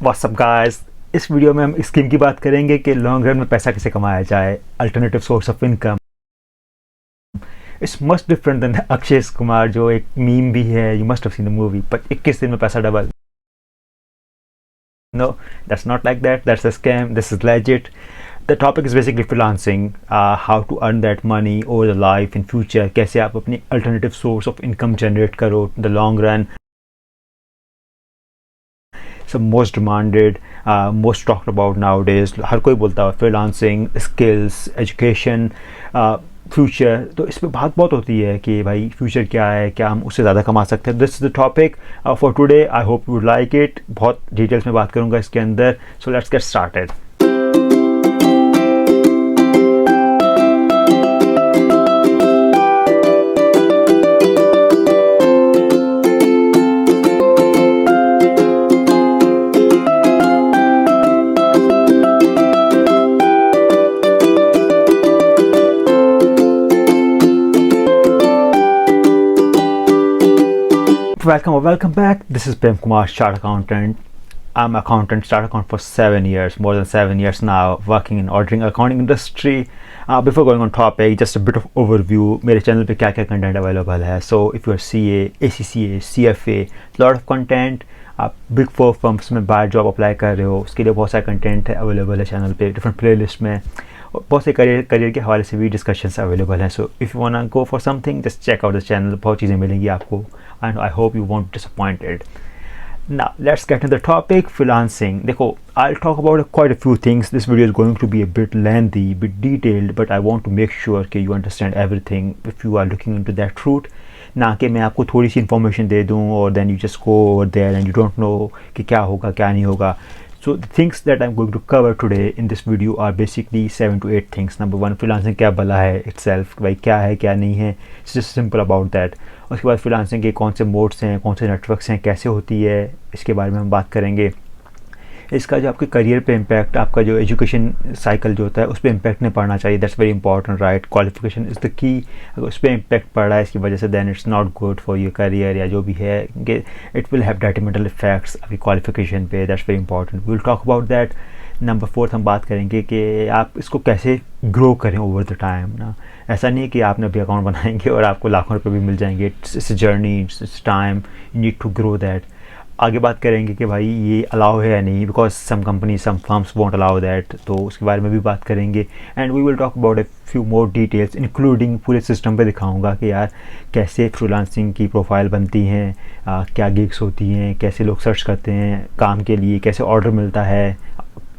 What's up guys. इस video में हम स्कीम की बात करेंगे कि लॉन्ग रन में पैसा कैसे कमाया जाए, alternative source of income. It's much different than Akshay Kumar जो एक मीम भी है, you must have seen the movie, but 21 दिन में पैसा double. No, that's not like that, that's a scam, this is legit. The topic is basically freelancing, how to earn that money over the life in future, कैसे आप अपनी alternative source of income generate करो the long run. So most demanded, most talked about nowadays. हर कोई बोलता है freelancing, skills, education, future. तो इस पर बात बहुत होती है कि भाई फ्यूचर क्या है, क्या हम उससे ज़्यादा कमा सकते हैं. This is the topic for today. I hope you would like it. बहुत डिटेल्स में बात करूँगा इसके अंदर. So let's get started. Welcome back. This is Prem Kumar, Chartered Accountant. I'm accountant, Chartered Accountant for 7 years, more than 7 years now, working in auditing accounting industry. Before going on topic, just a bit of overview. मेरे channel पे क्या क्या content available है. So if you are CA, ACCA, CFA, lot of content. आप big 4 firms में बाहर job apply कर रहे हो, उसके लिए बहुत सारा कंटेंट है अवेलेबल है चैनल पे, डिफरेंट प्लेलिस्ट में. बहुत से करियर के हवाले से भी डिस्कशंस अवेलेबल हैं. So if you want go for something, just check out the channel. बहुत चीज़ें मिलेंगी आपको, and I hope you won't disappointed. Now let's get into the topic, freelancing. देखो, I'll talk about quite a few things. This video is going to be a bit lengthy, bit detailed, but I want to make sure कि you understand everything if you are looking into that route. ना कि मैं आपको थोड़ी सी information दे दूँ और then you just go over there and you don't know कि क्या होगा क्या नहीं होगा. So the things that I'm going to cover today in this video are basically 7 to 8 things. Number 1, freelancing क्या भला है itself, भाई क्या है क्या नहीं है. It's just simple about that. उसके बाद freelancing के कौन से मोड्स हैं, कौन से नेटवर्क्स हैं, कैसे होती है, इसके बारे में हम बात करेंगे. इसका जो आपके करियर पे इम्पैक्ट, आपका जो एजुकेशन साइकिल जो होता है उस पर इम्पैक्ट नहीं पड़ना चाहिए. That's very important, right. Qualification is the की. अगर उस पर इम्पैक्ट पड़ रहा है इसकी वजह से, then it's not good for your career या जो भी है. It will have detrimental effects आपकी क्वालिफिकेशन पे. That's very important. We will talk about that. Number 4 हम बात करेंगे कि आप इसको कैसे ग्रो करें ओवर द टाइम ना. ऐसा नहीं है कि आपने अभी अकाउंट बनाएंगे और आपको लाखों रुपये भी मिल जाएंगे. It's journey, it's time, you need to grow that. आगे बात करेंगे कि भाई ये अलाउ है या नहीं, because some company, some firms won't allow that. तो उसके बारे में भी बात करेंगे. And we will talk about a few more details, including पूरे सिस्टम पे दिखाऊंगा कि यार कैसे फ्रीलांसिंग की प्रोफाइल बनती हैं, क्या गिग्स होती हैं, कैसे लोग सर्च करते हैं काम के लिए, कैसे ऑर्डर मिलता है.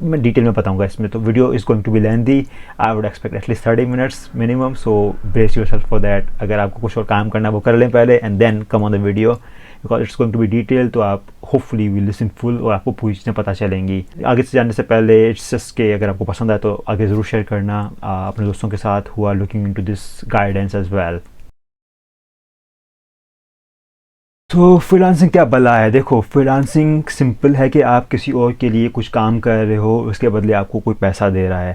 मैं डिटेल में बताऊंगा इसमें. तो video is going to be lengthy. I would expect at least 30 minutes minimum. So brace yourself for that. अगर आपको कुछ और काम करना है वो कर लें पहले, and then come on the video, because it's going to be detail. तो आप होपफुली विल लिसन फुल और आपको पूरी चीज़ें पता चलेंगी. आगे से जाने से पहले इट्स जस्ट के अगर आपको पसंद आए तो आगे ज़रूर शेयर करना अपने दोस्तों के साथ who are looking into this guidance as well. तो फ्रीलांसिंग क्या भला है. देखो, फ्रीलांसिंग सिंपल है कि आप किसी और के लिए कुछ काम कर रहे हो, उसके बदले आपको कोई पैसा दे रहा है.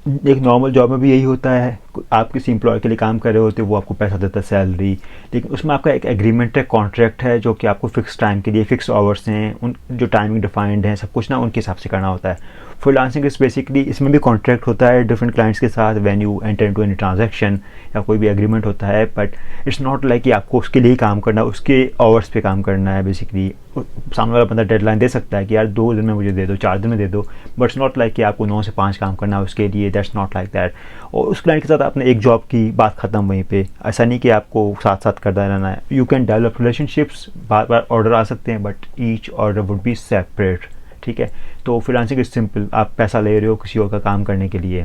एक नॉर्मल जॉब में भी यही होता है. आप किसी एम्प्लॉय के लिए काम कर रहे होते हो, वो आपको पैसा देता है, सैलरी. लेकिन उसमें आपका एक एग्रीमेंट है, कॉन्ट्रैक्ट है, जो कि आपको फिक्स टाइम के लिए, फिक्स आवर्स हैं, उन जो टाइमिंग डिफाइंड है, सब कुछ ना उनके हिसाब से करना होता है. फ्रीलांसिंग इस बेसिकली, इसमें भी कॉन्ट्रैक्ट होता है डिफरेंट क्लाइंट्स के साथ when you enter into any transaction या कोई भी एग्रीमेंट होता है. बट इट्स नॉट लाइक कि आपको उसके लिए ही काम करना, उसके आवर्स पे काम करना है. बेसिकली सामने वाला बंदा डेडलाइन दे सकता है कि यार 2 दिन में मुझे दे दो, 4 दिन में दे दो, बट इट्स नॉट लाइक कि आपको 9 से 5 काम करना है उसके लिए. That's not like that. और उस क्लाइंट के साथ आपने एक जॉब की बात ख़त्म वहीं पे. ऐसा नहीं कि आपको साथ साथ करता रहना है. यू कैन डेवलप रिलेशनशिप्स, बार बार ऑर्डर आ सकते हैं, but each order would be separate. ठीक है. तो फ्रीलांसिंग इज सिंपल. आप पैसा ले रहे हो किसी और का काम करने के लिए.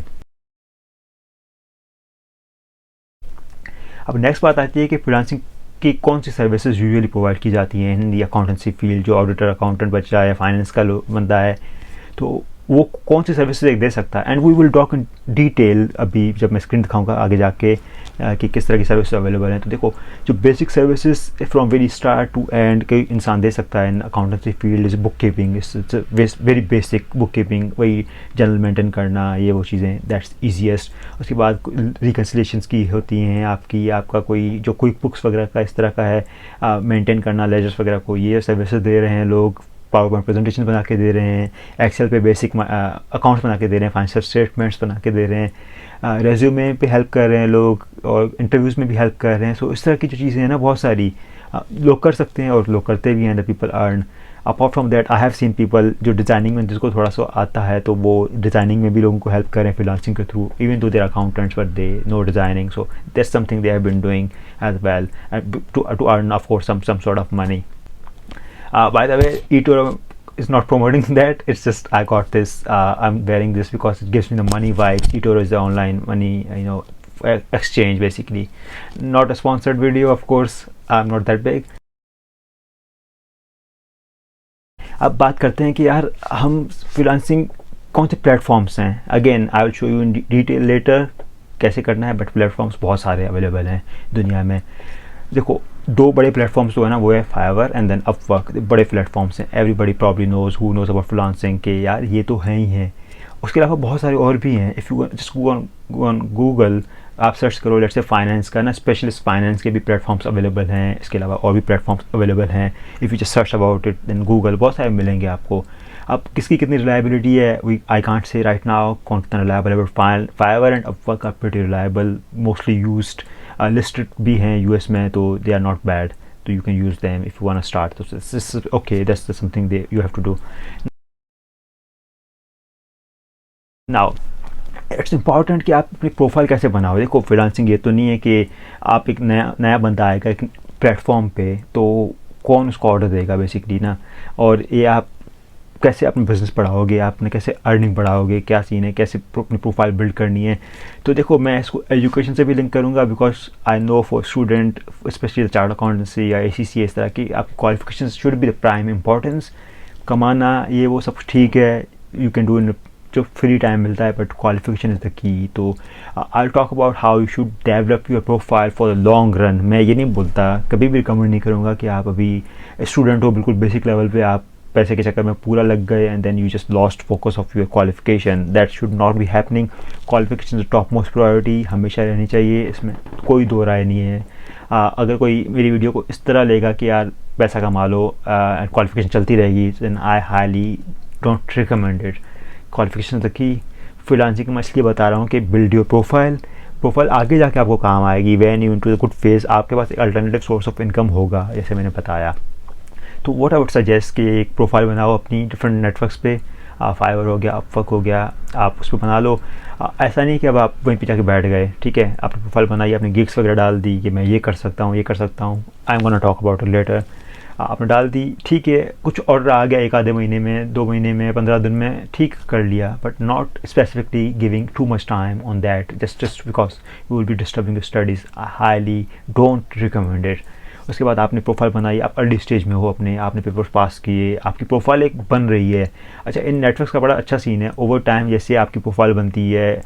अब नेक्स्ट बात आती है कि फ्रीलांसिंग की कौन सी सर्विसेज यूजुअली प्रोवाइड की जाती हैं इन दी अकाउंटेंसी फील्ड. जो ऑडिटर, अकाउंटेंट बच्चा है, फाइनेंस का बंदा है, तो वो कौन सी सर्विसेज एक दे सकता है. And we will talk in detail अभी जब मैं स्क्रीन दिखाऊंगा आगे जाके कि किस तरह की सर्विस अवेलेबल हैं. तो देखो, जो basic services from very start to end के इंसान दे सकता है in accountancy field is book keeping. It's very basic book keeping, वही जनरल मेंटेन करना, ये वो चीज़ें, दैट्स ईजीएस्ट. उसके बाद रिकन्सिलेशंस की होती हैं आपकी, आपका कोई जो क्विक बुक्स वगैरह का इस तरह का है मेंटेन करना, लेजर्स वगैरह को, ये सर्विसेज दे रहे हैं लोग. पावर पॉइंट प्रेजेंटेशन बना के दे रहे हैं, एक्सेल पे बेसिक अकाउंट्स बना के दे रहे हैं, फाइनेंशियल स्टेटमेंट्स बना के दे रहे हैं, रेज्यूमे पे हेल्प कर रहे हैं लोग, और इंटरव्यूज़ में भी हेल्प कर रहे हैं. सो इस तरह की जो चीज़ें हैं ना बहुत सारी लोग कर सकते हैं और लोग करते भी हैं. The people earn. Apart from that I have seen people जो डिज़ाइनिंग में जिसको थोड़ा सा आता है तो वो डिज़ाइनिंग में भी लोगों को हेल्प करें फ्रीलांसिंग के through, even though their accountants but they know designing. So that's something they have been doing as well to earn of course some sort of money. By the way, eToro is not promoting that. It's just I got this. I'm wearing this because it gives me the money vibe. eToro is the online money, exchange basically. Not a sponsored video, of course. I'm not that big. अब बात करते हैं कि यार हम freelancing कौन से platforms हैं. Again I will show you in detail letter कैसे करना है, बट प्लेटफॉर्म्स बहुत सारे अवेलेबल हैं दुनिया में. देखो, दो बड़े प्लेटफॉर्म्स जो है ना वो है फाइवर एंड देन अपवर्क. बड़े प्लेटफॉर्म्स हैं. Everybody probably knows who knows about freelancing के यार ये तो हैं ही हैं. उसके अलावा बहुत सारे और भी हैं. If you just go on Google, आप सर्च करो लेट्स से फाइनेंस का ना, स्पेशलिस्ट फाइनेंस के भी प्लेटफॉर्म्स अवेलेबल हैं. इसके अलावा और भी प्लेटफॉर्म्स अवेलेबल हैं. If you just search about it then Google, बहुत सारे मिलेंगे आपको. अब किसकी कितनी रिलायबिलिटी है I can't say right now कौन कितना रिलायबल है, but Fiverr and Upwork are pretty reliable, mostly used, listed भी हैं यूएस में, तो दे आर नॉट बैड. तो you can use them if you want to start. तो okay, that's something they you have to do. Now it's important कि आप अपनी profile कैसे बनाओ. देखो, फ्रीलांसिंग ये तो नहीं है कि आप एक नया बंदा आएगा एक प्लेटफॉर्म पे तो कौन उसको ऑर्डर देगा बेसिकली ना, और ये आप कैसे अपना बिज़नेस बढ़ाओगे, आपने कैसे अर्निंग बढ़ाओगे, क्या सीन है, कैसे अपनी प्रोफाइल बिल्ड करनी है. तो देखो, मैं इसको एजुकेशन से भी लिंक करूँगा because I know for student specially chart accountancy या ACCA, इस तरह की आप qualification should be the prime importance. कमाना ये वो सब ठीक है, यू कैन डू इन जो फ्री टाइम मिलता है, but qualification is the key. तो I talk about how you should develop your profile for the long run. मैं ये नहीं बोलता, कभी भी रिकमेंड नहीं करूँगा कि आप अभी स्टूडेंट हो, बिल्कुल बेसिक लेवल पे आप पैसे के चक्कर में पूरा लग गए and then you just lost focus of your qualification. That should not be happening. Qualification is top most priority, हमेशा रहनी चाहिए, इसमें कोई दो राय नहीं है. अगर कोई मेरी वीडियो को इस तरह लेगा कि यार पैसा कमा लो एंड क्वालिफिकेशन चलती रहेगी, then I highly don't recommend it. Qualification तक की फ्रीलांसिंग मैं इसलिए बता रहा हूँ कि बिल्ड योर प्रोफाइल आगे जाके आपको काम आएगी. When you into the good phase आपके पास एक अल्टरनेटिव सोर्स ऑफ इनकम होगा, जैसे मैंने बताया. तो व्हाट आई वुड सजेस्ट कि एक प्रोफाइल बनाओ अपनी डिफरेंट नेटवर्क्स पे. फाइवर हो गया, अपवर्क हो गया, आप उस पर बना लो. ऐसा नहीं कि अब आप वहीं पे जाके बैठ गए, ठीक है, आपने प्रोफाइल बनाई, आपने गिग्स वगैरह डाल दी कि मैं ये कर सकता हूँ, ये कर सकता हूँ. I am gonna talk about it later. आपने डाल दी, ठीक है, कुछ ऑर्डर आ गया 1 आधे महीने में, 2 महीने में, 15 दिन में, ठीक कर लिया, but not specifically giving too much time on that just because you will B disturbing the studies. I highly don't recommend it. उसके बाद आपने प्रोफाइल बनाई, आप अर्ली स्टेज में हो अपने, आपने पेपर्स पास किए, आपकी प्रोफाइल एक बन रही है. अच्छा, इन नेटवर्क्स का बड़ा अच्छा सीन है, ओवर टाइम जैसे आपकी प्रोफाइल बनती है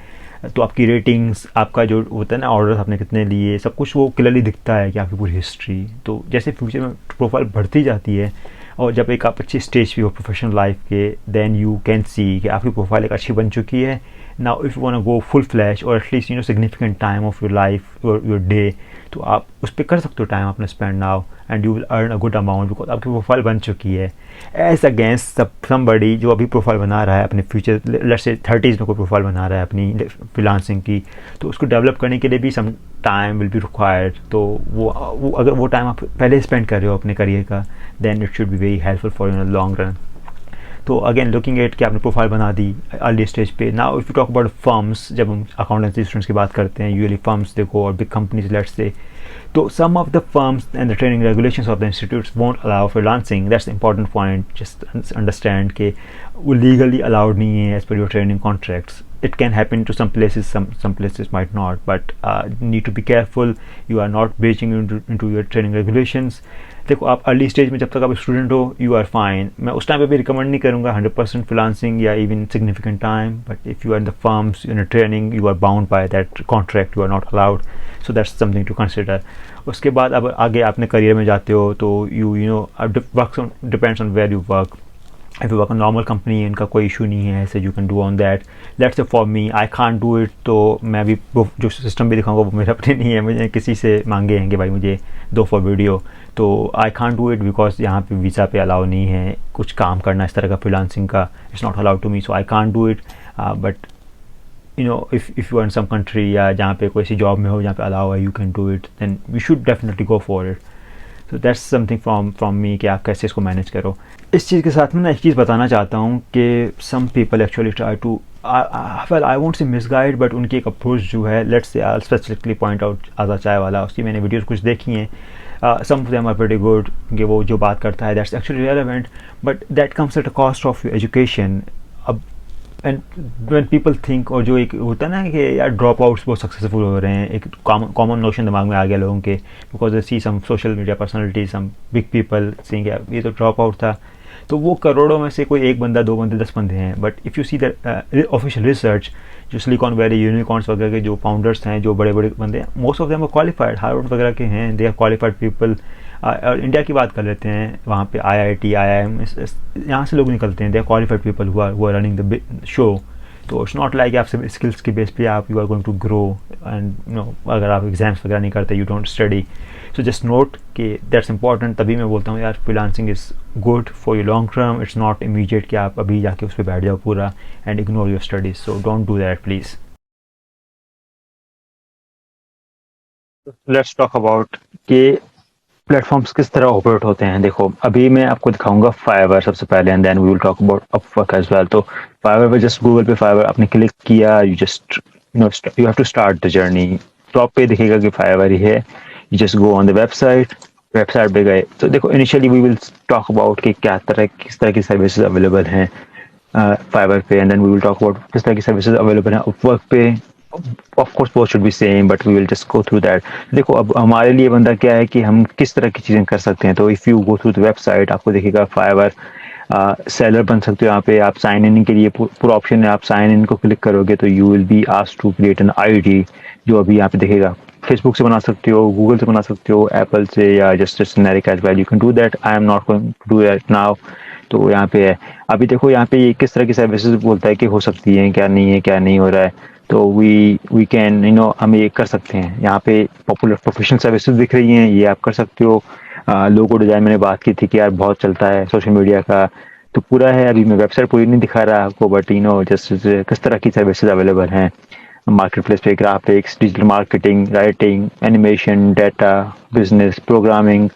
तो आपकी रेटिंग्स, आपका जो होता है ना ऑर्डर्स आपने कितने लिए, सब कुछ वो क्लियरली दिखता है कि आपकी पूरी हिस्ट्री. तो जैसे फ्यूचर में प्रोफाइल बढ़ती जाती है और जब एक आप अच्छी स्टेज पे हो प्रोफेशनल लाइफ के, देन यू कैन सी कि आपकी प्रोफाइल एक अच्छी बन चुकी है. Now if you want to go full flash और at least significant time of your life your day, तो आप उस पर कर सकते हो टाइम अपने spend now and you will earn a good amount because आपकी प्रोफाइल बन चुकी है. एज अगेंस्ट समबडी जो अभी प्रोफाइल बना रहा है अपने फ्यूचर, लेट्स से 30s में कोई प्रोफाइल बना रहा है अपनी फ्रीलांसिंग की, तो उसको डेवलप करने के लिए भी some time will be required. तो वो अगर वो टाइम आप पहले स्पेंड कर रहे हो अपने करियर का, then it should be very helpful for in the long run. तो अगेन लुकिंग एट कि आपने प्रोफाइल बना दी अर्ली स्टेज पे. Now if you talk about firms, जब हम अकाउंटेंसी स्टूडेंट्स की बात करते हैं, यूजुअली फर्म्स देखो और बिग कंपनीज लेट्स से, तो some of the firms and the training regulations of the institutes won't allow freelancing. That's the important point. Just understand कि वो लीगली अलाउड नहीं है as per your training contracts. It can happen to some places, some places might not, but need to be careful. You are not breaching into your training regulations. देखो, आप early stage में जब तक आप student हो you are fine. मैं उस time पे भी रिकमेंड नहीं करूँगा 100% फ्रीलांसिंग या even significant time, but if you are in the firms in training you are bound by that contract, you are not allowed. So that's something to consider. उसके बाद अब आगे अपने करियर में जाते हो तो you know work depends on where you work. if you work on normal company इनका कोई इशू नहीं है ऐसे, you can do on that. Let's say for me I can't do it, तो मैं भी वो जो सिस्टम भी दिखाऊंगा वो मेरा अपने नहीं है, मुझे किसी से मांगे हैं कि भाई मुझे दो फॉर वीडियो, तो आई can't do it बिकॉज यहाँ पे वीज़ा पे अलाउ नहीं है कुछ काम करना इस तरह का फ्रीलांसिंग का, it's not allowed to me, so I can't do it. But you know if you are in some country या जहाँ पे कोई सी जॉब में हो जहाँ पे अलाउ है, you can do it, then we should definitely go for it. So that's something from me कि आप कैसे इसको मैनेज करो. इस चीज़ के साथ में ना एक चीज़ बताना चाहता हूँ कि some people actually try to well I won't say misguide, but उनकी एक अप्रोच जो है, let's say I'll specifically point out आज़ाद चाय वाला, उसकी मैंने वीडियोस कुछ देखी हैं, some of them are pretty good, कि वो जो बात करता है that's actually relevant, but that comes at a cost of your education. अब एंड व्हेन पीपल थिंक, और जो एक होता है ना कि यार ड्रॉप आउट्स बहुत सक्सेसफुल हो रहे हैं, एक कॉमन नोशन दिमाग में आ गया लोगों के, because they see some social media personality, some big people saying ये तो ड्रॉप आउट था, तो वो करोड़ों में से कोई एक बंदा, दो बंदे, 10 बंदे हैं. But if you see the official research, जो सिलिकॉन वैली यूनिकॉर्न्स वगैरह के जो फाउंडर्स हैं, जो बड़े बड़े बंदे हैं, most of them are qualified, Harvard वगैरह के हैं, दे आर क्वालिफाइड पीपल. और इंडिया की बात कर लेते हैं, वहाँ पे IIT IIM यहाँ से लोग निकलते हैं, they are qualified people who are running the show. तो इट्स नॉट लाइक आप सिर्फ स्किल्स की बेस पे आप you are going to grow, and अगर आप एग्जाम्स वगैरह नहीं करते, you don't study. So just note कि दैट्स इंपॉर्टेंट. तभी मैं बोलता हूँ यार freelancing is good for your long term, it's not immediate कि आप अभी जाके उस पर बैठ जाओ पूरा and ignore your studies. So don't do that please. Let's talk about कि प्लेटफॉर्म्स किस तरह ऑपरेट होते हैं. देखो अभी मैं आपको दिखाऊंगा फाइवर सबसे पहले, and then we will talk about Upwork as well. तो फाइवर पे जस्ट गूगल पे फाइवर आपने क्लिक किया, you just you have to start the journey. Top पे दिखेगा कि फाइवर ही है, you just go on the website पे गए. तो देखो initially we will talk about कि किस तरह की सर्विसेज अवेलेबल हैं फाइवर पे, and then we will talk about किस तरह की सर्विसेज अवेलेबल हैं अपवर्क पे. Of course both should be same, but we will just go through that. देखो अब हमारे लिए बंदा क्या है कि हम किस तरह की चीज़ें कर सकते हैं. तो if you go through the website, आपको दिखेगा फाइवर सेलर बन सकते हो. यहाँ पे आप साइन इन के लिए पूरा ऑप्शन है, आप साइन इन को क्लिक करोगे तो you will be asked to create an ID, जो अभी यहाँ पे दिखेगा. फेसबुक से बना सकते हो, गूगल से बना सकते हो, एप्पल से, या just generic as well, you can do that. I am not going to do that now. तो यहाँ पे है. अभी देखो यहाँ पे ये किस तरह की सर्विसेज बोलता है कि हो सकती हैं, क्या नहीं है, क्या नहीं हो रहा है. तो वी कैन हम ये कर सकते हैं. यहाँ पे पॉपुलर प्रोफेशनल सर्विसेज दिख रही हैं, ये आप कर सकते हो. लोगो डिज़ाइन मैंने बात की थी कि यार बहुत चलता है सोशल मीडिया का, तो पूरा है. अभी मैं वेबसाइट पूरी नहीं दिखा रहा आपको, बट जस्ट किस तरह की सर्विसेज अवेलेबल हैं मार्केट प्लेस पे. Graphics, digital marketing, writing, animation, data, business, programming,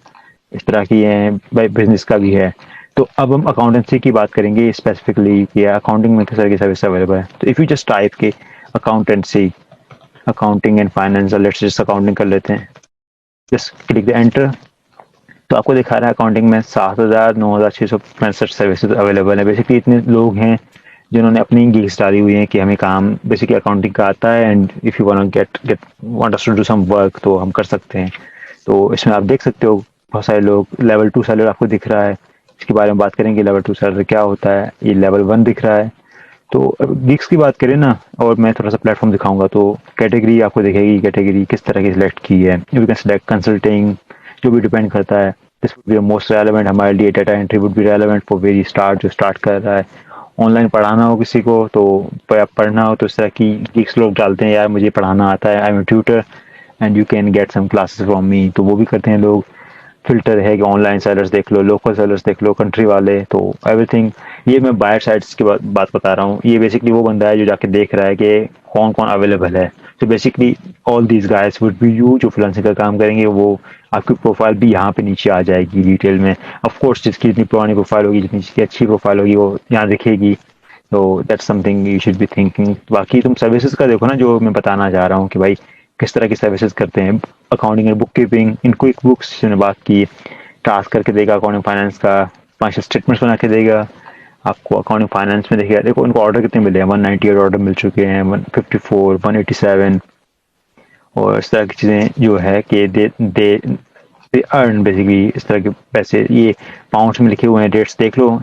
इस तरह की हैं. बिजनेस का भी है. तो अब हम अकाउंटेंसी की बात करेंगे स्पेसिफिकली कि अकाउंटिंग में किस तरह की सर्विस अवेलेबल है. तो इफ़ यू जस्ट टाइप के अकाउंटेंसी, अकाउंटिंग एंड फाइनेंस, और लेट्स जस्ट अकाउंटिंग कर लेते हैं, जस्ट क्लिक द एंटर. तो आपको दिखा रहा है अकाउंटिंग में 7,9,665 सर्विसेज अवेलेबल है. बेसिकली इतने लोग हैं जिन्होंने अपनी गिग्स डाली हुई हैं कि हमें काम बेसिकली अकाउंटिंग का आता है, and if you want us to do some work तो हम कर सकते हैं. तो इसमें आप देख सकते हो बहुत सारे लोग. लेवल 2 सैलर आपको दिख रहा है, इसके बारे में बात करेंगे. लेवल 2 सैलर क्या होता है, ये लेवल 1 दिख रहा है. तो गिग्स की बात करें ना, और मैं थोड़ा सा प्लेटफॉर्म दिखाऊंगा, तो कैटेगरी आपको दिखेगी, कैटेगरी किस तरह की सिलेक्ट की है. यू कैन सिलेक्ट कंसल्टिंग, जो भी डिपेंड करता है. This would be most relevant हमारे लिए. Data entry would be relevant for very start, जो स्टार्ट कर रहा है. ऑनलाइन पढ़ाना हो किसी को, तो पढ़ना हो तो इस तरह की गिग्स लोग डालते हैं, यार मुझे पढ़ाना आता है, I am a tutor and you can get some classes from me, तो वो भी करते हैं लोग. फिल्टर है कि ऑनलाइन सेलर्स देख लो, लोकल सेलर्स देख लो, कंट्री वाले, तो एवरीथिंग. ये मैं बायर साइट्स की बात बता रहा हूँ. ये बेसिकली वो बंदा है जो जाके देख रहा है कि कौन कौन अवेलेबल है. तो basically all these guys would be you, जो फ्रीलांसिंग का काम करेंगे. वो आपकी प्रोफाइल भी यहाँ पे नीचे आ जाएगी डिटेल में. ऑफ कोर्स जिसकी जितनी पुरानी प्रोफाइल होगी, जितनी जिसकी अच्छी प्रोफाइल होगी, वो यहाँ दिखेगी. तो that's something you should be thinking. बाकी तुम सर्विसेज का देखो ना, जो मैं बताना चाह रहा हूँ कि भाई किस तरह की सर्विसेज करते हैं. Accounting and book keeping, in quick books जिन्होंने बात की, टास्क करके देगा. अकाउंटिंग फाइनेंस का फाइनेंशियल स्टेटमेंट्स बना के देगा आपको. अकाउंटिंग फाइनेंस में देखिए, देखो इनको ऑर्डर कितने मिले हैं, 198 ऑर्डर मिल चुके हैं, 154, 187, और इस तरह की चीज़ें जो है कि दे अर्न बेसिकली इस तरह के पैसे. ये पाउंड्स में लिखे हुए हैं, डेट्स देख लो.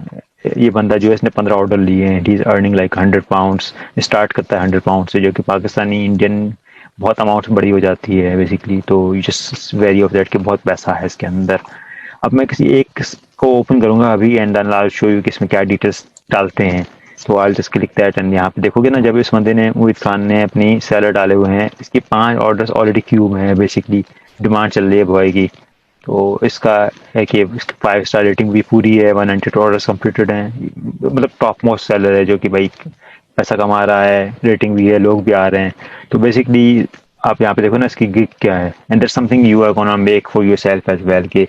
ये बंदा जो है इसने 15 ऑर्डर लिए हैं, he is earning like 100 pounds. Start करता है 100 पाउंड से, जो कि पाकिस्तानी इंडियन बहुत अमाउंट बड़ी हो जाती है बेसिकली. तो you just very of that कि बहुत पैसा है इसके अंदर. अब मैं किसी एक को ओपन करूँगा अभी and then I will show you कि इसमें क्या डिटेल्स डालते हैं। तो I will just click that and यहाँ पे देखोगे ना, जब इस बंदे ने, मोहित खान ने अपनी सेलर डाले हुए हैं, इसकी 5 ऑर्डर्स ऑलरेडी क्यू में है, बेसिकली डिमांड चल रही है बॉय की। तो इसका है कि इसकी 5 स्टार रेटिंग भी पूरी है, 192 ऑर्डर्स कंप्लीटेड हैं, मतलब टॉप मोस्ट सेलर है जो कि भाई पैसा कमा रहा है, रेटिंग भी है, लोग भी आ रहे हैं। तो बेसिकली आप यहाँ पे देखो ना इसकी गिग क्या है, and that's something you are gonna make for yourself as well कि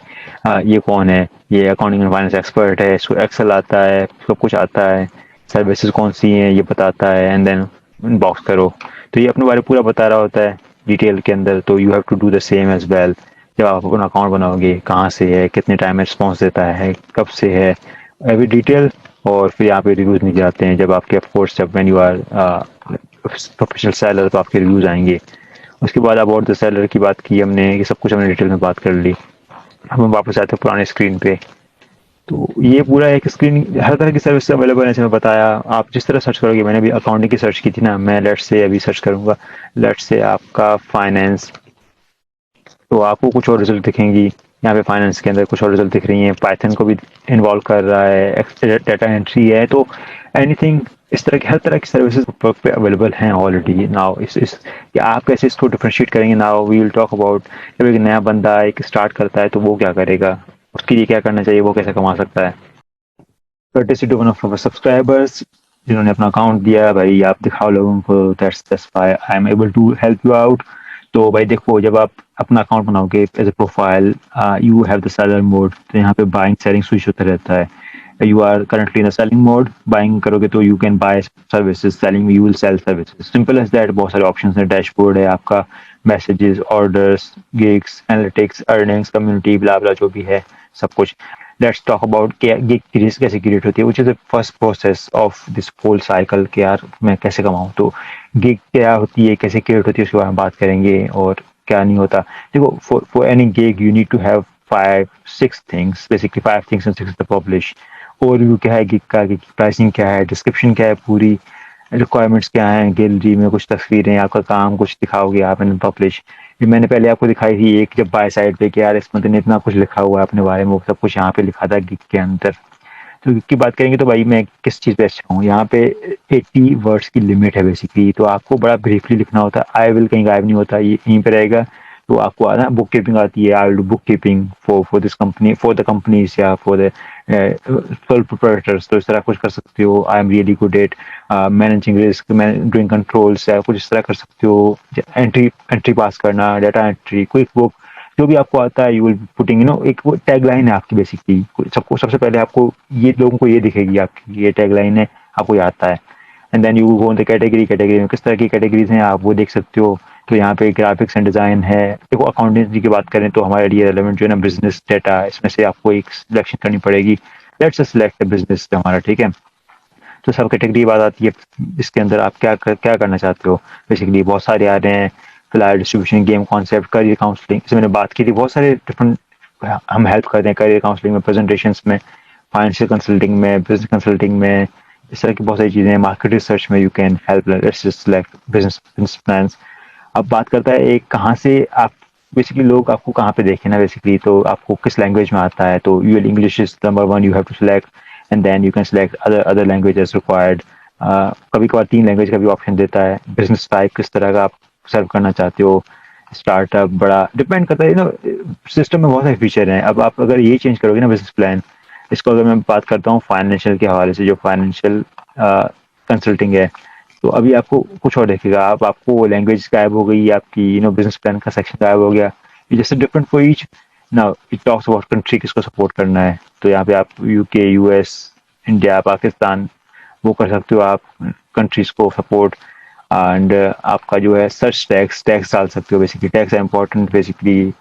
ये कौन है, ये अकाउंटिंग एंड फाइनेंस एक्सपर्ट है, इसको एक्सेल आता है, सब कुछ आता है, सर्विसेज कौन सी हैं ये बताता है, एंड देन इनबॉक्स करो। तो ये अपने बारे में पूरा बता रहा होता है डिटेल के अंदर। तो you have to do the same as well. जब आप अपना अकाउंट बनाओगे, कहाँ से है, कितने टाइम में रिस्पॉन्स देता है, कब से है, एवरी डिटेल। और फिर यहाँ पे रिव्यूज नहीं जाते हैं, जब आपके ऑफकोर्स जब when you are professional seller तो आपके रिव्यूज आएंगे। उसके बाद अबाउट द सेलर की बात की हमने, कि सब कुछ हमने डिटेल में बात कर ली। हम वापस आते हैं पुराने स्क्रीन पे। तो ये पूरा एक स्क्रीन, हर तरह की सर्विस अवेलेबल है, जैसे मैं बताया। आप जिस तरह सर्च करोगे, मैंने अभी अकाउंटिंग की सर्च की थी ना, मैं लेट्स से अभी सर्च करूंगा, लेट्स से आपका फाइनेंस, तो आपको कुछ और रिजल्ट दिखेंगी। यहाँ पे फाइनेंस के अंदर कुछ और रिजल्ट दिख रही हैं, पाइथन को भी इन्वॉल्व कर रहा है, डाटा एंट्री है। तो एनीथिंग, इस तरह की हर तरह की सर्विसेज वर्क पे अवेलेबल हैं ऑलरेडी नाउ। इस कि आप कैसे इसको डिफरेंशिएट करेंगे, now we will talk about. जब एक नया बंदा एक स्टार्ट करता है तो वो क्या करेगा, उसके लिए क्या करना चाहिए, वो कैसे कमा सकता है। courtesy to one of our subscribers जिन्होंने अपना अकाउंट दिया, भाई आप दिखाओ लोगों को, that's why I am able to help you out. तो भाई देखो, जब आप अपना अकाउंट बनाओगे as a profile, you have the seller mode, तो यहाँ पे बाइंग सेलिंग स्विच होता रहता है। You are currently in selling mode, buying करोगे तो you can buy services, selling you will sell services, simple as that. बहुत सारे ऑप्शंस हैं, डैशबोर्ड है आपका, messages, orders, gigs, analytics, earnings, community, blah blah जो भी है सब कुछ। लेट्स टॉक अबाउट गिग कैसे क्रिएट होती है, which is the first process of this whole cycle कि यार मैं कैसे कमाऊँ। तो गिग क्या होती है, कैसे क्रिएट होती है, उसके बारे में बात करेंगे, और क्या नहीं होता। देखो, for any gig you need to have 5 6 things, basically 5 things and 6 the publish. Overview क्या है गिग का, गिग की प्राइसिंग क्या है, डिस्क्रिप्शन क्या है पूरी, रिक्वायरमेंट्स क्या हैं, गैलरी में कुछ तस्वीरें, आपका काम कुछ दिखाओगे आप, एंड पब्लिश। ये मैंने पहले आपको दिखाई थी एक, जब बाय साइड पे कि यार इस बंदे ने इतना कुछ लिखा हुआ है अपने बारे में, वो सब कुछ यहाँ पे लिखा था गिग के अंदर। तो गिग की बात करेंगे तो भाई मैं किस चीज़ पे अच्छा हूँ, यहाँ पे 80 वर्ड्स की लिमिट है बेसिकली। तो आपको बड़ा ब्रीफली लिखना होता है, आई विल कहीं गायब नहीं होता, ये यहीं पे रहेगा। तो आपको आना, बुक कीपिंग आती है, I will do book keeping for this company, for the companies, या फॉर द सोल प्रोप्राइटर्स। तो इस तरह कुछ कर सकते हो। I am really good at managing risk, doing controls, या कुछ इस तरह कर सकते हो। एंट्री एंट्री पास करना, डाटा एंट्री, क्विक बुक, जो भी आपको आता है, यू विल पुटिंग, एक वो टैग लाइन है आपकी बेसिकली। सबको सबसे पहले आपको ये, लोगों को ये दिखेगी आपकी ये टैग लाइन है, आपको ये आता है। And then you go in the category, category में किस तरह की कैटेगरीज हैं आप वो देख सकते हो। तो यहाँ पे ग्राफिक्स एंड डिजाइन है। देखो, अकाउंटेंसी की बात करें तो हमारे लिए रेलेवेंट जो है ना, बिजनेस डेटा, इसमें से आपको एक सिलेक्शन करनी पड़ेगी। लेट्स सेलेक्ट बिजनेस हमारा, ठीक है। तो सब कैटेगरी की बात आती है, इसके अंदर आप क्या करना चाहते हो। बेसिकली बहुत सारे आ रहे हैं, flyer distribution, game concept, career counselling, जैसे मैंने बात की थी, बहुत सारे डिफरेंट हम हेल्प करते हैं करियर काउंसलिंग में, प्रेजेंटेशन में, फाइनेंशियल कंसल्टिंग में, बिजनेस कंसल्टिंग में, इस तरह की बहुत सारी चीज़ें हैं। मार्केट रिसर्च में you can help, let's just select business plan. अब बात करता है एक, कहाँ से आप, बेसिकली लोग आपको कहाँ पे देखें ना, बेसिकली तो आपको किस लैंग्वेज में आता है। तो you'll English is number one, you have to select, and then you can select other languages required. कभी कभार 3 लैंग्वेज का भी ऑप्शन देता है। बिजनेस टाइप किस तरह का आप सर्व करना चाहते हो, स्टार्टअप, बड़ा, डिपेंड करता है ना। सिस्टम में बहुत सारे फीचर हैं। अब आप अगर ये चेंज करोगे ना बिजनेस प्लान, इसको अगर मैं बात करता हूँ फाइनेंशियल के हवाले से, जो फाइनेंशियल कंसल्टिंग है, तो अभी आपको कुछ और देखेगा। आप, आपको लैंग्वेज गायब हो गई आपकी, बिजनेस प्लान का सेक्शन गायब हो गया। जैसे different for each. Now it talks about country, किसको सपोर्ट करना है। तो यहाँ पे आप यूके, यूएस, इंडिया, पाकिस्तान, वो कर सकते हो आप कंट्रीज को सपोर्ट। एंड आपका जो है सर्च टैक्स, टैक्स डाल सकते हो। बेसिकली टैक्स है इंपॉर्टेंट, बेसिकली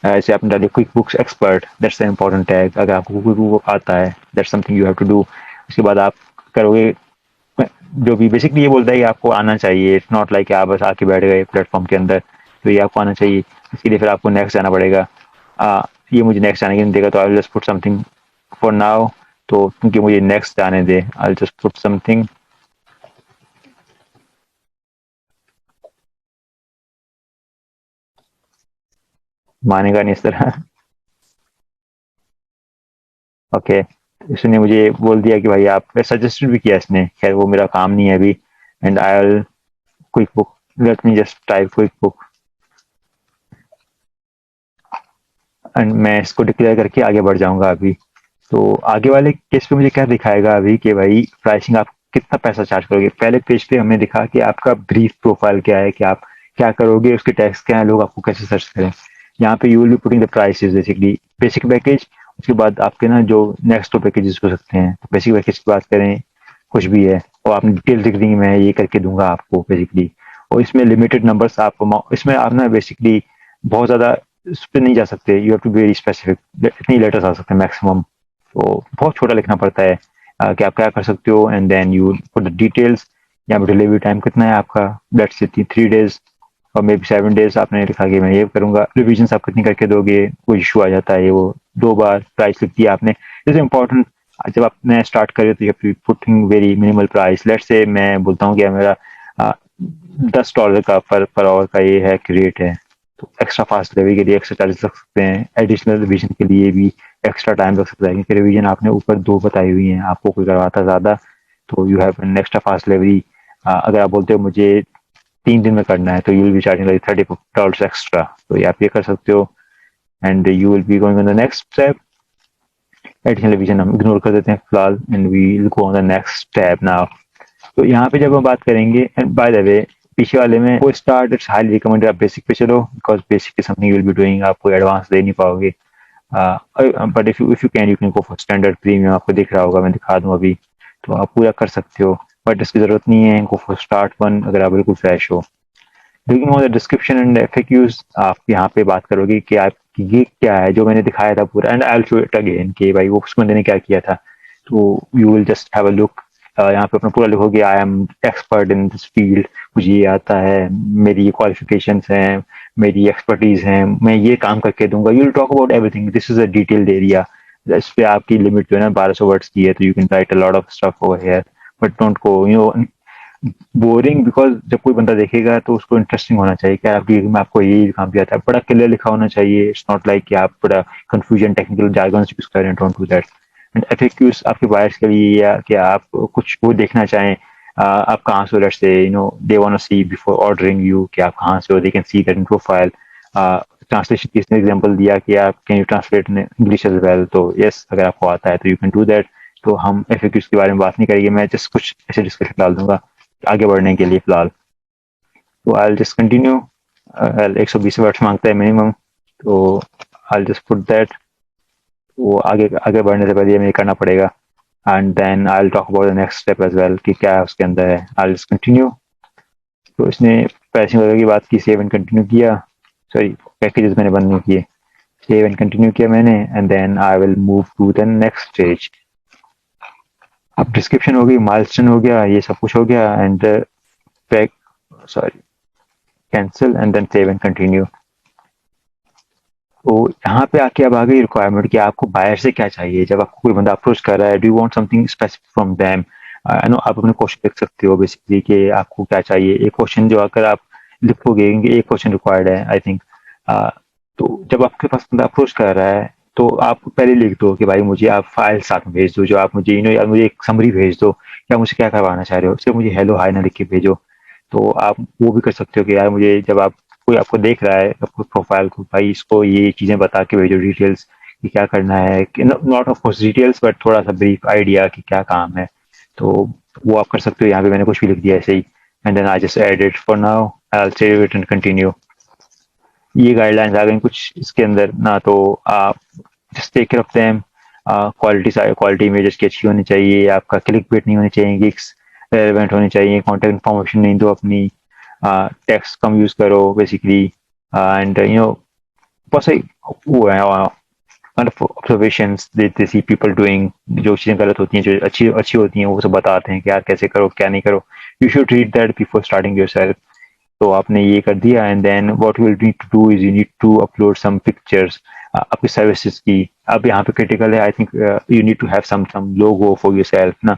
ऐसे आपने डाले QuickBooks expert, that's important tag. अगर आपको क्विक बुक आता है, that's something you have to do. उसके बाद आप करोगे, जो भी बेसिकली ये बोलता है कि आपको आना चाहिए, इट्स नॉट लाइक आप बस आके बैठ गए प्लेटफॉर्म के अंदर। तो ये आपको आना चाहिए, इसके लिए फिर आपको नेक्स्ट जाना पड़ेगा। ये मुझे नेक्स्ट जाने के नहीं देगा, तो I will just put something for now. तो क्योंकि मुझे नेक्स्ट जाने दे, I will just put something. मानेगा नहीं इस तरह। ओके, इसने मुझे बोल दिया कि भाई आप सजेस्टेड भी किया इसने, खैर वो मेरा काम नहीं है अभी। And I will quick book, let me just type quick book and मैं इसको डिक्लेयर करके आगे बढ़ जाऊंगा अभी। तो आगे वाले केस पे मुझे क्या दिखाएगा अभी कि भाई प्राइसिंग आप कितना पैसा चार्ज करोगे। पहले पेज पे हमें दिखा कि आपका ब्रीफ प्रोफाइल क्या है, कि आप क्या करोगे, उसके टैक्स क्या है, लोग आपको कैसे सर्च करें। यहाँ पे you will be putting the prices, basically basic package. उसके बाद आपके ना जो नेक्स्ट टू पैकेजेस हो सकते हैं। बेसिक पैकेज की बात करें, कुछ भी है और आपने डिटेल लिख दी, मैं ये करके दूंगा आपको बेसिकली। और इसमें लिमिटेड नंबर्स आप, इसमें आप ना बेसिकली बहुत ज़्यादा इस पे नहीं जा सकते। You have to be very specific, इतनी लेटर्स आ सकते हैं मैक्सिमम। तो बहुत छोटा लिखना पड़ता है कि आप क्या कर सकते हो, and then you put the details. यहाँ पे डिलीवरी टाइम कितना है आपका, लेट्स से 3 days और मे बी 7 days। आपने लिखा कि मैं ये करूंगा। रिविजन आप कितनी करके दोगे, कोई इशू आ जाता है ये वो। 2 बार प्राइस लिख दिया आपने, जैसे इंपॉर्टेंट। जब आपने स्टार्ट करे तो you putting very minimal price. Let's say मैं बोलता हूँ कि मेरा $10 का पर आवर का ये है कि रेट है। तो एक्स्ट्रा फास्ट डिलीवरी के लिए एक्स्ट्रा चार्जेस लग सकते हैं, एडिशनल रिविजन के लिए भी एक्स्ट्रा टाइम लग सकता है, क्योंकि रिवीजन आपने ऊपर 2 बताई हुई हैं, आपको कोई करवाता ज़्यादा तो you have an extra fast delivery. अगर आप बोलते हो मुझे 3 दिन में करना है तो you will be charging like $30 extra, तो ये आप ये कर सकते हो। And you will be going on the next step. Additional revision हम इग्नोर कर देते हैं फिलहाल, and we will go on the next step now. तो यहाँ पे जब हम बात करेंगे, एंड बाय द वे पीछे वाले में वो स्टार्ट इट्स हाईली रिकमेंडेड, आप बेसिक पे चलो, because basic is something you will be doing, आप कोई एडवांस दे नहीं पाओगे। But if you can, you can go for standard premium. आपको दिख रहा होगा, मैं दिखा दूं अभी, तो आप पूरा कर सकते हो। बट इसकी जरूरत नहीं है, गो फॉर स्टार्ट वन अगर आप बिल्कुल फ्रेश हो। Looking on the description and FAQs, आप यहाँ पे बात करोगे कि आप ये क्या है जो मैंने दिखाया था पूरा, and I will show it again कि भाई वो उस बंदे ने क्या किया था। तो you will just have a look. यहाँ पे अपना पूरा लिखोगे, I am expert in this field, मुझे ये आता है, मेरी ये क्वालिफिकेशंस हैं, मेरी एक्सपर्टीज है, मैं ये काम करके दूंगा। You will talk about everything, this is a detailed area. इस पे आपकी लिमिट जो है ना 1200 वर्ड्स की है, तो you can write a lot of stuff over here. But don't go boring, because जब कोई बंदा देखेगा तो उसको इंटरेस्टिंग होना चाहिए, क्या आपकी में आपको यही काम किया था, बड़ा क्लियर लिखा होना चाहिए। इट्स नॉट लाइक कि आप बड़ा कंफ्यूजन टेक्निकल जार्गन यूज कर रहे हैं, don't do that. And FAQs आपके बायर्स के लिए, या कि आप कुछ वो देखना चाहें, आप कहाँ से, let's say they want to see before ordering you कि आप कहाँ से हो, they can see that in profile. Translation की इसने एग्जांपल दिया कि आप can you translate in English as well, तो यस अगर आपको आता है तो यू कैन डू दैट। तो हम एफएक्यूज के बारे में बात नहीं करेंगे, मैं जस्ट कुछ ऐसे डिस्कशन डाल दूंगा आगे बढ़ने के लिए फिलहाल। तो आई जस्ट कंटिन्यू। 120 वर्ड्स मांगता है मिनिमम, तो आई जस्ट पुट दैट। वो आगे आगे बढ़ने से पहले हमें करना पड़ेगा, and then I will talk about the next step as well कि क्या है उसके अंदर है। I just continue. तो इसने प्राइसिंग वगैरह की बात की, सेव एंड कंटिन्यू किया। सॉरी, पैकेजेस मैंने बंद नहीं किए, सेव एंड कंटिन्यू किया मैंने, and then I will move to the next stage. अब डिस्क्रिप्शन हो गई, माइलस्टोन हो गया, ये सब कुछ हो गया, and pack, sorry, cancel and then save and continue. तो यहाँ पे आके अब आ गई रिक्वायरमेंट कि आपको बायर से क्या चाहिए। जब आपको कोई बंदा अप्रोच कर रहा है, do you want something specific from them. I know आप अपने क्वेश्चन लिख सकते हो बेसिकली कि आपको क्या चाहिए। एक क्वेश्चन जो अगर आप लिखोगे, एक क्वेश्चन रिक्वायर्ड है आई थिंक। तो जब आपके पास बंदा अप्रोच कर रहा है, तो आप पहले लिख दो कि भाई मुझे आप फाइल साथ में भेज दो, जो आप मुझे यार मुझे एक समरी भेज दो, या मुझे क्या करवाना चाह रहे हो, सिर्फ मुझे हेलो हाय ना लिख के भेजो। तो आप वो भी कर सकते हो कि यार मुझे, जब आप कोई आपको देख रहा है आपको प्रोफाइल को, भाई इसको ये चीजें बता के भेजो, डिटेल्स कि क्या करना है, not of course details but थोड़ा सा ब्रीफ आइडिया कि क्या काम है। तो वो आप कर सकते हो। यहाँ पे मैंने कुछ भी लिख दिया ऐसे ही, and then I just add it for now, I will save it and continue. ये गाइडलाइंस आ गई कुछ इसके अंदर ना, तो आप just take care of them. Quality images की अच्छी होनी चाहिए, आपका क्लिक बेट नहीं होनी चाहिए, गिग्स रेलेवेंट होनी चाहिए, कॉन्टेक्ट इन्फॉर्मेशन नहीं दो अपनी, टेक्स्ट कम यूज करो बेसिकली, एंड बहुत सही वो है ऑब्जर्वेशंस दे सी पीपल डूइंग। जो चीज़ें गलत होती हैं, जो अच्छी अच्छी होती हैं, वो सब बताते हैं कि यार कैसे करो क्या नहीं करो। You should read that before starting your. तो आपने ये कर दिया, and then what you will need to do is you need to upload some pictures आपकी सर्विसेज की। अब यहाँ पे क्रिटिकल है I think, you need to have some logo for yourself ना।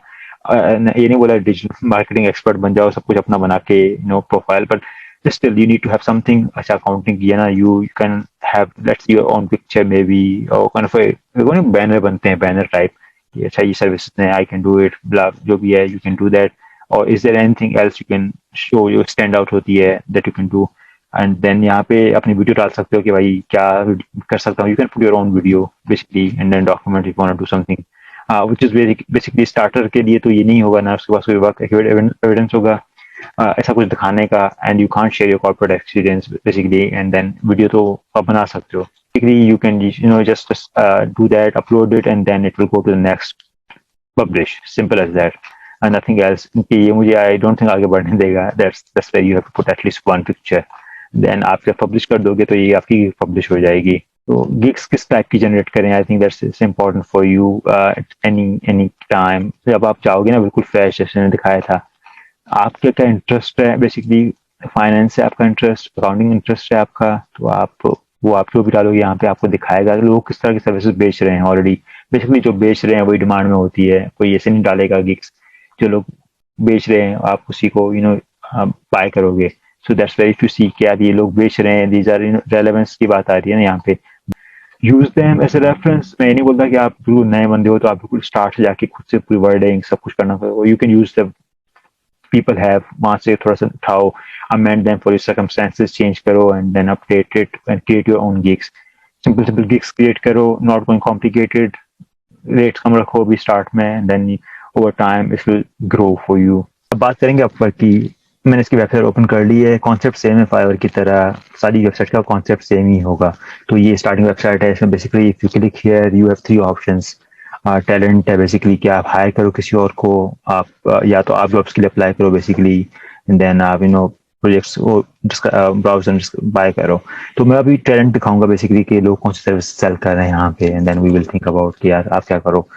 ये नहीं बोला डिजिटल मार्केटिंग एक्सपर्ट बन जाओ, सब कुछ अपना बना के profile, but still you need to have something. अच्छा accounting किया ना, you can have let's see your own picture maybe, or kind of a banner बनते हैं, banner type कि अच्छा ये services हैं, I can do it, blah जो भी है, you can do that. or is there anything else you can show, जो stand out होती है that you can do. And then यहाँ पे अपनी वीडियो डाल सकते हो कि भाई क्या कर सकता हूँ, you can put your own video basically and then document if want to do something, which is basically starter के लिए तो ये नहीं होगा ना, उसके पास कोई वर्क एविडेंस होगा ऐसा कुछ दिखाने का, and you can't share your corporate experience basically, and then video तो आप बना सकते हो basically, you can just do that, upload it and then it will go to the next publish, simple as that and nothing else, क्योंकि ये मुझे I don't think आगे बढ़ने देगा, that's where you have to put at least one picture, then आप जब publish कर दोगे तो ये आपकी पब्लिश हो जाएगी। तो गिग्स किस टाइप की जनरेट करें, I think that's important for you any time, जब आप चाहोगे ना बिल्कुल फ्रेश, जैसे मैंने दिखाया था, आपके क्या इंटरेस्ट है बेसिकली, फाइनेंस है आपका इंटरेस्ट, अकाउंटिंग इंटरेस्ट है आपका, तो आप वो आप जो भी डालोगे यहाँ पे आपको दिखाएगा लोग किस तरह की सर्विसेज बेच रहे हैं ऑलरेडी, बेसिकली जो बेच रहे हैं वही डिमांड में होती है, कोई ऐसे नहीं डालेगा गिग्स, जो लोग बेच रहे हैं आप उसी को बाय करोगे। सो दैट्स वेरी टू सी कि यार ये लोग बेच रहे हैं, दीज आर रेलेवेंस की बात आ रही है ना यहाँ पे, use them as a reference. मैं ये नहीं बोलता कि आप बिल्कुल नए बंदे हो तो आप बिल्कुल स्टार्ट से जाके खुद से पूरी वर्डिंग सब कुछ करना पड़ेगा, you can use the people have, वहां से थोड़ा सा उठाओ, amend them for your circumstances, change करो and then update it and create your own gigs, simple gigs create करो, not going complicated, रेट्स कम रखो अभी स्टार्ट में, then over time it will grow for you. अब बात करेंगे Upwork की, मैंने इसकी वेबसाइट ओपन कर ली है, कॉन्सेप्ट सेम है फाइवर की तरह, सारी वेबसाइट का कॉन्सेप्ट सेम ही होगा। तो ये स्टार्टिंग वेबसाइट है, इसमें basically if you click here you have 3 options. Talent है बेसिकली कि आप हायर करो किसी और को, आप या तो आप जॉब्स के लिए अप्लाई करो बेसिकली, एंड देन आप प्रोजेक्ट्स को ब्राउजर बाय करो। तो मैं अभी टैलेंट दिखाऊंगा बेसिकली कि लोग कौन सी सर्विस सेल कर रहे हैं यहाँ पे, and then we will think about कि यार आप क्या करो।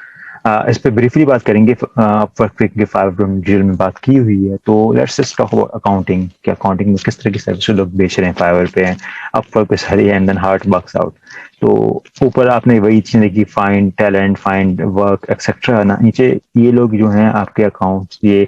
इस पे ब्रीफली बात करेंगे, अपवर्क के फाइवर डिटेल में बात की हुई है, तो let's just talk about accounting, कि अकाउंटिंग में किस तरह की सर्विस लोग बेच रहे हैं फाइवर पे, अपवर्क पे सारी, and then how it works out. तो ऊपर आपने वही चीजें देखी, find talent, find work etcetera ना, नीचे ये लोग जो हैं आपके अकाउंट्स, ये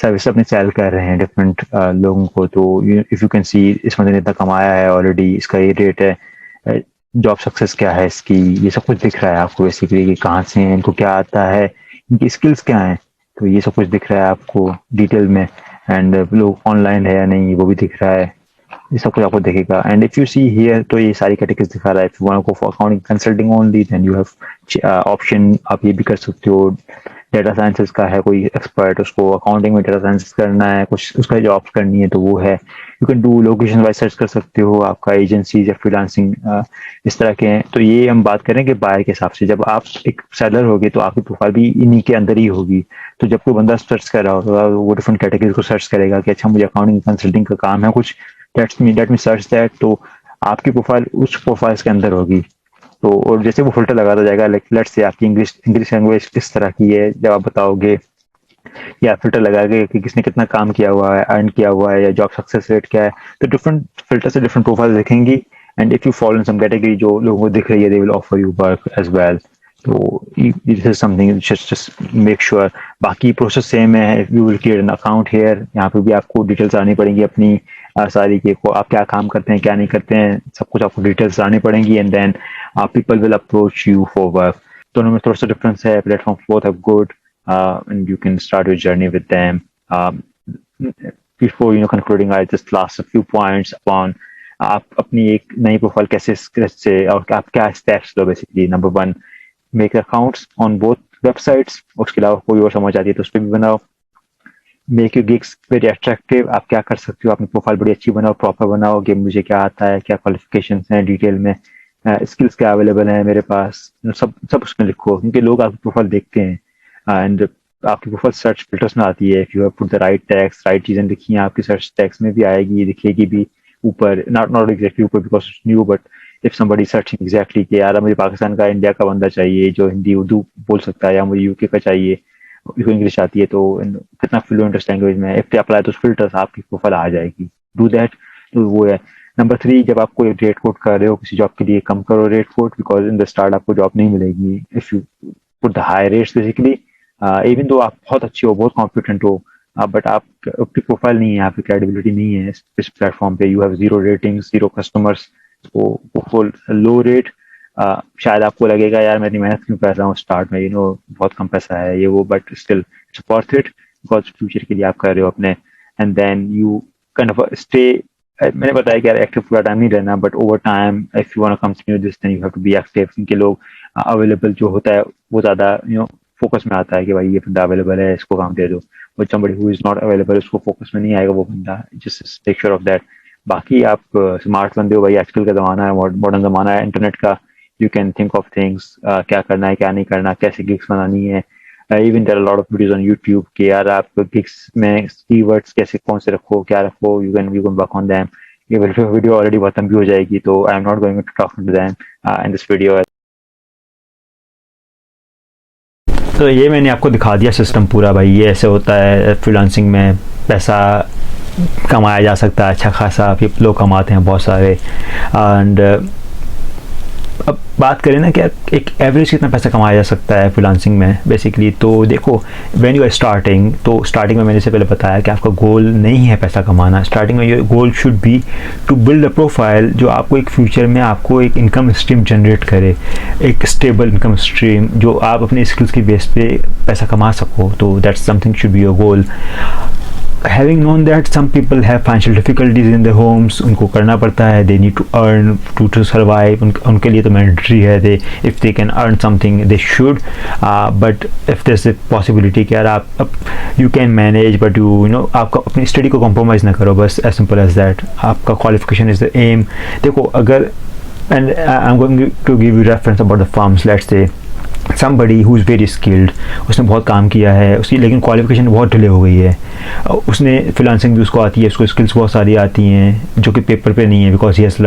सर्विस अपने सेल कर रहे हैं डिफरेंट लोगों को। तो इफ यू कैन सी इस बंदे ने इतना कमाया है ऑलरेडी, इसका ये रेट है, जॉब सक्सेस क्या है इसकी, ये सब कुछ दिख रहा है आपको बेसिकली, कि कहाँ से हैं, इनको क्या आता है, इनकी स्किल्स क्या हैं, तो ये सब कुछ दिख रहा है आपको डिटेल में, एंड लोग ऑनलाइन है या नहीं वो भी दिख रहा है, ये सब कुछ आपको दिखेगा। And if you see here तो ये सारी कैटेगरीज दिखा रहा है, if you want to go for accounting consulting only then you have option, आप ये भी कर सकते हो। डेटा साइंसेस का है कोई एक्सपर्ट, उसको अकाउंटिंग में डेटा साइंस करना है, कुछ उसका जॉब करनी है तो वो है, you can do location wise search कर सकते हो, आपका एजेंसीज या फ्रीलांसिंग इस तरह के हैं। तो ये हम बात करें कि बायर के हिसाब से, जब आप एक सेलर होगे तो आपकी प्रोफाइल भी इन्हीं के अंदर ही होगी। तो जब कोई बंदा सर्च कर रहा होगा वो डिफरेंट कैटेगरीज को सर्च करेगा कि अच्छा मुझे अकाउंटिंग कंसल्टिंग का काम है कुछ, लेट मी सर्च दैट, तो आपकी प्रोफाइल उस प्रोफाइल्स के अंदर होगी। तो और जैसे वो फिल्टर लगाता जाएगा, लाइक लेट्स से आपकी इंग्लिश लैंग्वेज किस तरह की है, जब आप बताओगे, या फिल्टर लगाओगे कि किसने कितना काम किया हुआ है, अर्न किया हुआ है, या जॉब सक्सेस रेट क्या है, तो डिफरेंट फिल्टर से डिफरेंट प्रोफाइल दिखेंगी। And if you follow in some category जो लोगों को दिख रही है, they will offer you work as well. तो this is something just make sure. बाकी प्रोसेस सेम है, if you will create an account here, यहाँ पे भी आपको डिटेल्स आनी पड़ेंगी अपनी सारी के को, आप क्या काम करते हैं क्या नहीं करते हैं, सब कुछ आपको डिटेल्स आनी पड़ेंगी, and then people will approach you for work. दोनों में थोड़ा सा डिफरेंस है, platform both have good, and you can start your journey with them. Before concluding, I just last a few points upon आप अपनी एक नई प्रोफाइल कैसे से और आप क्या steps low basically. Number 1, make accounts on both websites, उसके अलावा कोई और समझ आती है तो उस पर भी बनाओ। Make you gigs very attractive, आप क्या कर सकते हो, अपनी प्रोफाइल बड़ी अच्छी बनाओ, प्रॉपर बनाओ कि मुझे क्या आता है, क्या क्वालिफिकेशन हैं डिटेल में, स्किल्स क्या अवेलेबल है मेरे पास, सब उसमें लिखो, क्योंकि लोग आपकी प्रोफाइल देखते हैं। एंड आपकी प्रोफाइल सर्च फिल्टर्स में आती है, if you have put the right tags, right चीजें लिखी हैं, आपकी सर्च टैग्स में भी आएगी, दिखेगी भी ऊपर, नॉट एग्जैक्टली ऊपर because it's new, but if somebody searching exactly कि यार मुझे पाकिस्तान का, इंडिया का बंदा चाहिए जो हिंदी उर्दू बोल सकता है, या मुझे यूके का चाहिए उसको इंग्लिश आती है, तो कितना फ्लुएंट इस लैंग्वेज में, इफ दे अप्लाई तो फिल्टर्स आपकी प्रोफाइल आ जाएगी, डू दैट। तो वो है। नंबर 3, जब आप कोई रेट कोट कर रहे हो किसी जॉब के लिए, कम करो rate quote, because in the start आपको जॉब नहीं मिलेगी if you put the high rates basically. Even though आप बहुत अच्छे हो, बहुत कॉम्पिटेंट हो, बट आप आपकी प्रोफाइल नहीं है, आपकी क्रेडिबिलिटी नहीं है इस प्लेटफॉर्म पे, you have zero ratings, zero customers, वो फुल लो रेट। शायद आपको लगेगा यार मैं इतनी मेहनत क्यों कर रहा हूँ स्टार्ट में, बहुत कम पैसा है ये वो, but still it's worth it because future के लिए आप कर रहे हो अपने। And then you kind of stay, मैंने बताया कि यार एक्टिव पूरा टाइम नहीं रहना, but over time if you want to continue this then you have to be active. इनके लोग अवेलेबल जो होता है वो ज़्यादा फोकस में आता है कि भाई ये बंदा अवेलेबल है, इसको काम दे दो। But somebody who is not available, उसको फोकस में नहीं आएगा वो बंदा, just take sure of that. बाकी आप स्मार्ट बंदे हो भाई, आजकल का ज़माना है, मॉडर्न ज़माना है इंटरनेट का, you can think of things, क्या करना है क्या नहीं करना, कैसे गिग्स बनानी है। Even there are lot of videos on YouTube कि यार आप गिग्स में कीवर्ड्स कैसे कौन से रखो क्या रखो, you can work on them. ये वीडियो ऑलरेडी बहुत लंबी हो जाएगी, तो I am not going to talk to them in this video. तो ये मैंने आपको दिखा दिया सिस्टम पूरा भाई, ये ऐसे होता है फ्रीलांसिंग में, पैसा कमाया जा सकता है अच्छा खासा, लोग कमाते हैं बहुत सारे। एंड अब बात करें ना कि एक एवरेज कितना पैसा कमाया जा सकता है फ्रीलांसिंग में बेसिकली, तो देखो व्हेन यू आर स्टार्टिंग, तो स्टार्टिंग में मैंने से पहले बताया कि आपका गोल नहीं है पैसा कमाना। स्टार्टिंग में your goal should be to build a profile जो आपको एक फ्यूचर में आपको एक इनकम स्ट्रीम जनरेट करे, एक स्टेबल इनकम स्ट्रीम जो आप अपने स्किल्स की बेस पे पैसा कमा सको। तो that's something should be your goal. Having known that some people have financial difficulties in their homes, उनको करना पड़ता है, they need to earn to survive, उनके लिए तो mandatory है, they if they can earn something they should, but if there's a possibility कि यार आप you can manage but you know आपका अपनी स्टडी को compromise ना करो, बस as simple as that। आपका qualification is the aim। देखो अगर and I'm going to give you reference about the firms, let's say somebody who is very skilled, उसने बहुत काम किया है उसकी, लेकिन क्वालिफिकेशन बहुत डिले हो गई है, उसने फ्रीलांसिंग भी उसको आती है, उसको स्किल्स बहुत सारी आती हैं जो कि पेपर पे नहीं है, because she has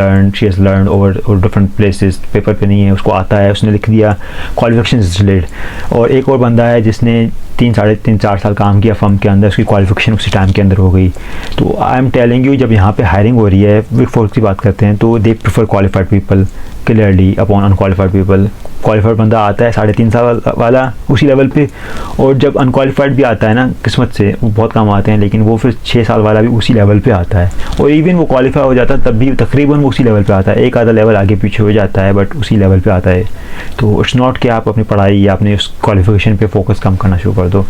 learn over different places, paper पे नहीं है, उसको आता है, उसने लिख दिया क्वालिफिकेशन इज डिलेड। और एक और बंदा है जिसने 3-4 साल काम किया फर्म के अंदर, उसकी क्वालिफिकेशन उसी टाइम के अंदर हो गई। तो आई एम टेलिंग यू, जब यहाँ पे हायरिंग हो रही है, बिग फोर की बात करते हैं, तो they prefer qualified people clearly upon unqualified people. Qualified बंदा आता है 3.5 साल वाला उसी लेवल पे, और जब अनक्वालिफाइड भी आता है ना किस्मत से, वो बहुत कम आते हैं, लेकिन वो फिर 6 साल वाला भी उसी लेवल पे आता है। और इवन वो क्वालिफाई हो जाता है तब भी तकरीबन वो उसी लेवल पे आता है, एक आधा लेवल आगे पीछे हो जाता है बट उसी लेवल पे आता है। तो इट्स नॉट कि आप अपनी पढ़ाई या अपने उस क्वालिफिकेशन पे फोकस कम करना शुरू कर दो।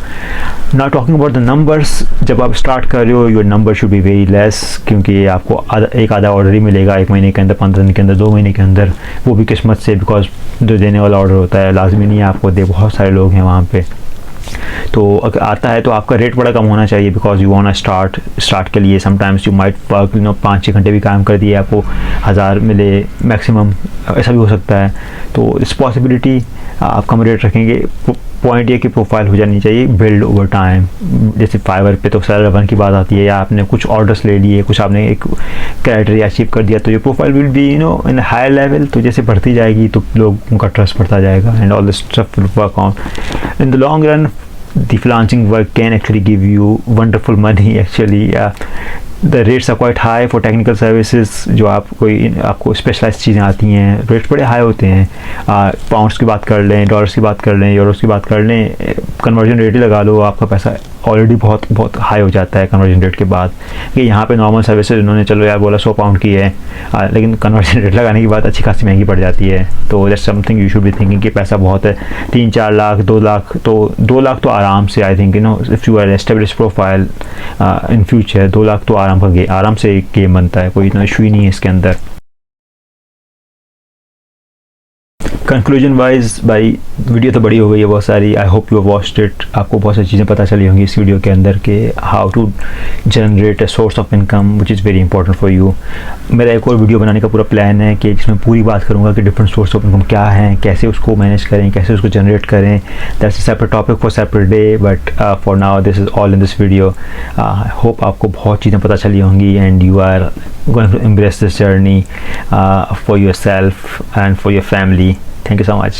Not talking about the numbers, जब आप स्टार्ट कर रहे हो your number should be very less, क्योंकि आपको एक आधा ऑर्डर ही मिलेगा 1 महीने के अंदर, 15 दिन के अंदर, 2 महीने के अंदर, वो भी किस्मत से, बिकॉज जो देने वाला ऑर्डर होता है लाजमी नहीं है आपको दे, बहुत सारे लोग हैं वहाँ पे। तो अगर आता है तो आपका रेट बड़ा कम होना चाहिए, बिकॉज यू वांट स्टार्ट के लिए समटाइम्स यू माइट वर्क 5-6 घंटे भी काम कर दिए, आपको 1000 मिले मैक्सिमम, ऐसा भी हो सकता है। तो इस पॉसिबिलिटी आप कम रेट रखेंगे। पॉइंट ये कि प्रोफाइल हो जानी चाहिए बिल्ड ओवर टाइम। जैसे फाइवर पे तो सेलर वन की बात आती है, या आपने कुछ ऑर्डर्स ले लिए, कुछ आपने एक क्राइटेरिया अचीव कर दिया, तो ये profile will be in higher level. तो जैसे बढ़ती जाएगी तो लोग उनका ट्रस्ट बढ़ता जाएगा, and all this stuff will work on in the long run. The freelancing work can actually give you wonderful money actually। the rates are quite high for technical services, जो आपको स्पेशलाइज चीज़ें आती हैं, rates बड़े high होते हैं। Pounds की बात कर लें, डॉलर्स की बात कर लें, यूरोस की बात कर लें, कन्वर्जन रेट ही लगा लो, आपका पैसा ऑलरेडी बहुत हाई हो जाता है कन्वर्जन रेट के बाद। कि यहाँ पे नॉर्मल सर्विसेज उन्होंने चलो यार बोला 100 पाउंड की है, लेकिन कन्वर्जन रेट लगाने के बाद अच्छी खासी महंगी पड़ जाती है। तो that's something you should be thinking कि पैसा बहुत है, 3-4 लाख 2 लाख, तो 2 लाख तो आराम से, I think if you are establish profile in future 2 lakh तो आराम से एक गेम बनता है, कोई इतना इशू ही नहीं है इसके अंदर। कंक्लूजन वाइज भाई वीडियो तो बड़ी हो गई है बहुत सारी, आई होप यू वॉच्ड इट। आपको बहुत सारी चीज़ें पता चली होंगी इस वीडियो के अंदर कि how to generate a source of income which is very important for you. मेरा एक और वीडियो बनाने का पूरा प्लान है कि जिसमें पूरी बात करूँगा कि डिफरेंट सोर्स ऑफ इनकम क्या हैं, कैसे उसको मैनेज करें, कैसे उसको जनरेट करें। That's a separate topic for separate day, but for now this is all in this video. Hope आपको बहुत चीज़ें पता चली होंगी, and you are going to embrace this journey for yourself and for your family. Thank you so much.